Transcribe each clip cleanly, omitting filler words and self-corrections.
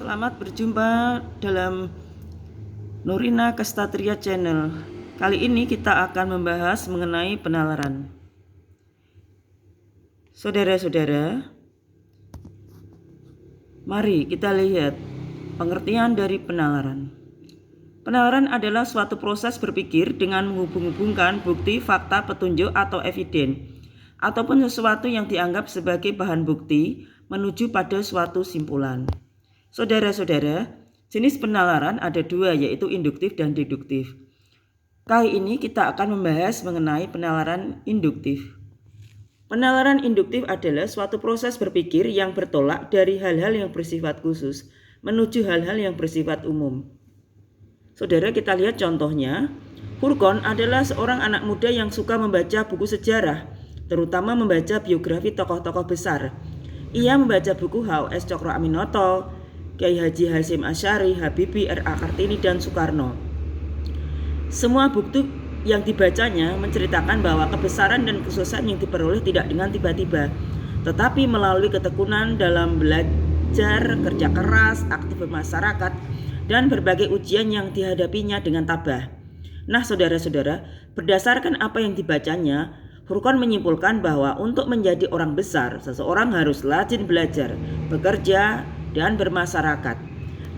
Selamat berjumpa dalam Nurina Kestatria Channel. Kali ini kita akan membahas mengenai penalaran. Saudara-saudara, mari kita lihat pengertian dari penalaran. Penalaran adalah suatu proses berpikir dengan menghubung-hubungkan bukti, fakta, petunjuk, atau eviden, ataupun sesuatu yang dianggap sebagai bahan bukti menuju pada suatu simpulan. Saudara-saudara, jenis penalaran ada dua, yaitu induktif dan deduktif. Kali ini kita akan membahas mengenai penalaran induktif. Penalaran induktif adalah suatu proses berpikir yang bertolak dari hal-hal yang bersifat khusus menuju hal-hal yang bersifat umum. Saudara, kita lihat contohnya. Hurkon adalah seorang anak muda yang suka membaca buku sejarah, terutama membaca biografi tokoh-tokoh besar. Ia membaca buku H.U.S. Cokroaminoto, Kiai Haji Hasyim Asy'ari, Habibie, R.A. Kartini, dan Soekarno. Semua buku yang dibacanya menceritakan bahwa kebesaran dan kesuksesan yang diperoleh tidak dengan tiba-tiba, tetapi melalui ketekunan dalam belajar, kerja keras, aktif bermasyarakat, dan berbagai ujian yang dihadapinya dengan tabah. Nah, saudara-saudara, berdasarkan apa yang dibacanya, Hurkon menyimpulkan bahwa untuk menjadi orang besar, seseorang harus rajin belajar, bekerja, dan bermasyarakat.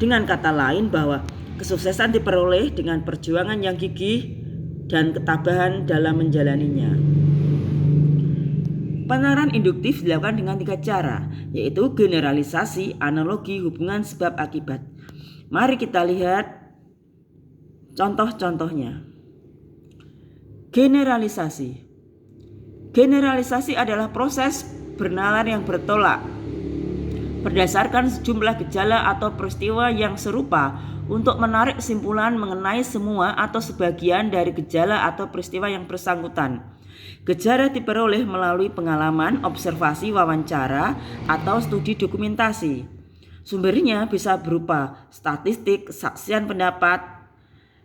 Dengan kata lain, bahwa kesuksesan diperoleh dengan perjuangan yang gigih dan ketabahan dalam menjalaninya. Penalaran induktif dilakukan dengan 3 cara, yaitu generalisasi, analogi, hubungan sebab akibat. Mari kita lihat contoh-contohnya. Generalisasi. Generalisasi adalah proses bernalar yang bertolak berdasarkan sejumlah gejala atau peristiwa yang serupa untuk menarik kesimpulan mengenai semua atau sebagian dari gejala atau peristiwa yang bersangkutan. Gejala diperoleh melalui pengalaman, observasi, wawancara, atau studi dokumentasi. Sumbernya bisa berupa statistik, kesaksian pendapat,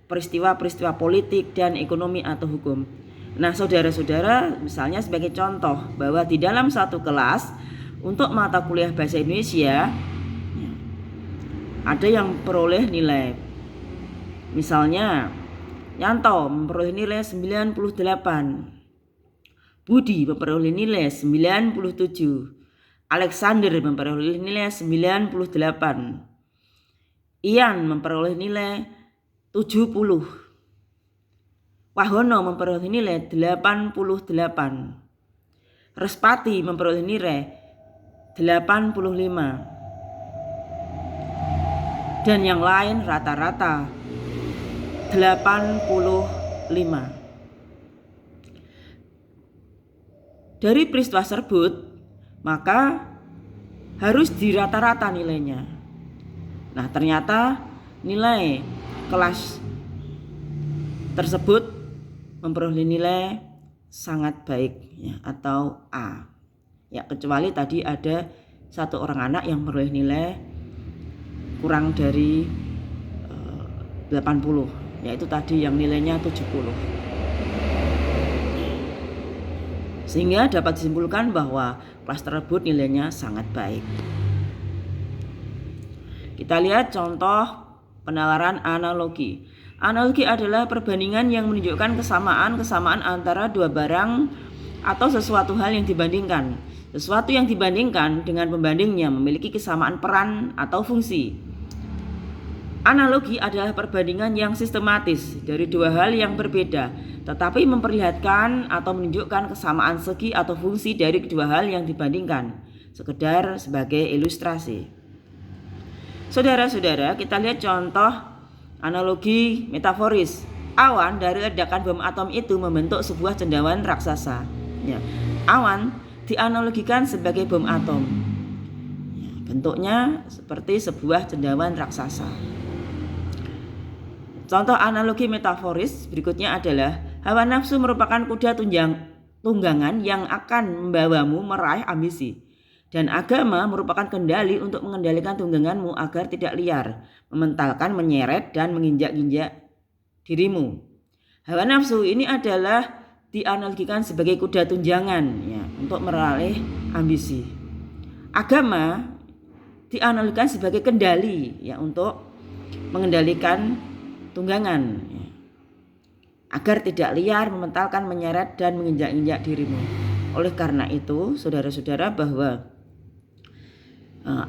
peristiwa-peristiwa politik, dan ekonomi atau hukum. Nah, saudara-saudara, misalnya sebagai contoh bahwa di dalam satu kelas untuk mata kuliah bahasa Indonesia ada yang peroleh nilai, misalnya Yanto memperoleh nilai 98, Budi memperoleh nilai 97, Alexander memperoleh nilai 98, Ian memperoleh nilai 70, Wahono memperoleh nilai 88, Respati memperoleh nilai 85, dan yang lain rata-rata 85. Dari peristiwa tersebut, maka harus dirata-rata nilainya. Nah, ternyata nilai kelas tersebut memperoleh nilai sangat baik, ya, atau A. Ya, kecuali tadi ada satu orang anak yang memperoleh nilai kurang dari 80, yaitu tadi yang nilainya 70. Sehingga dapat disimpulkan bahwa kelas tersebut nilainya sangat baik. Kita lihat contoh penalaran analogi. Analogi adalah perbandingan yang menunjukkan kesamaan antara dua barang atau sesuatu hal yang dibandingkan. Sesuatu yang dibandingkan dengan pembandingnya memiliki kesamaan peran atau fungsi. Analogi adalah perbandingan yang sistematis dari dua hal yang berbeda, tetapi memperlihatkan atau menunjukkan kesamaan segi atau fungsi dari kedua hal yang dibandingkan, sekedar sebagai ilustrasi. Saudara-saudara, kita lihat contoh analogi metaforis. Awan dari ledakan bom atom itu membentuk sebuah cendawan raksasa. Ya, awan dianalogikan sebagai bom atom. Ya, bentuknya seperti sebuah cendawan raksasa. Contoh analogi metaforis berikutnya adalah hawa nafsu merupakan kuda tunggangan yang akan membawamu meraih ambisi, dan agama merupakan kendali untuk mengendalikan tungganganmu agar tidak liar, mementalkan, menyeret, dan menginjak-injak dirimu. Hawa nafsu ini adalah dianalogikan sebagai kuda tunjangan, ya, untuk meraih ambisi. Agama dianalogikan sebagai kendali ya, untuk mengendalikan tunggangan ya, agar tidak liar, mementalkan, menyeret dan menginjak-injak dirimu. Oleh karena itu, saudara-saudara, bahwa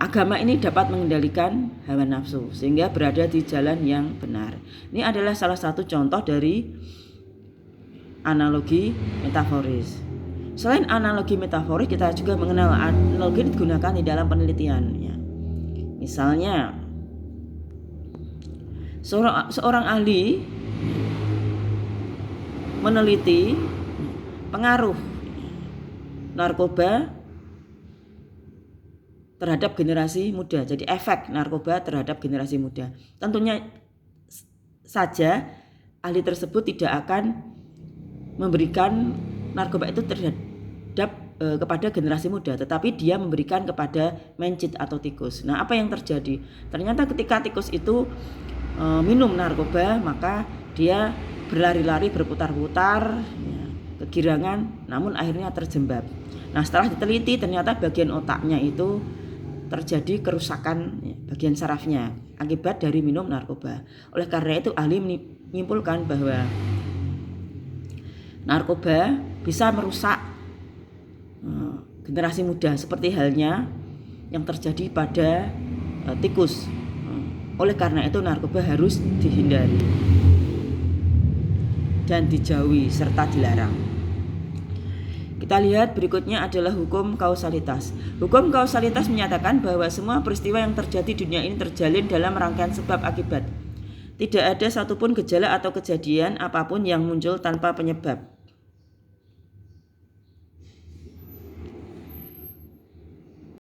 agama ini dapat mengendalikan hawa nafsu sehingga berada di jalan yang benar. Ini adalah salah satu contoh dari analogi metaforis. Selain analogi metaforis, kita juga mengenal analogi yang digunakan di dalam penelitian ya. Misalnya seorang ahli meneliti pengaruh narkoba terhadap generasi muda. Jadi efek narkoba terhadap generasi muda. Tentunya saja ahli tersebut tidak akan memberikan narkoba itu kepada generasi muda, tetapi dia memberikan kepada mencit atau tikus. Nah, apa yang terjadi? Ternyata ketika tikus itu minum narkoba, maka dia berlari-lari, berputar-putar, ya, kegirangan, namun akhirnya terjembab. Nah, setelah diteliti ternyata bagian otaknya itu terjadi kerusakan ya, bagian sarafnya akibat dari minum narkoba. Oleh karena itu ahli menyimpulkan bahwa narkoba bisa merusak generasi muda seperti halnya yang terjadi pada tikus. Oleh karena itu narkoba harus dihindari dan dijauhi serta dilarang. Kita lihat berikutnya adalah hukum kausalitas. Hukum kausalitas menyatakan bahwa semua peristiwa yang terjadi di dunia ini terjalin dalam rangkaian sebab akibat. Tidak ada satupun gejala atau kejadian apapun yang muncul tanpa penyebab.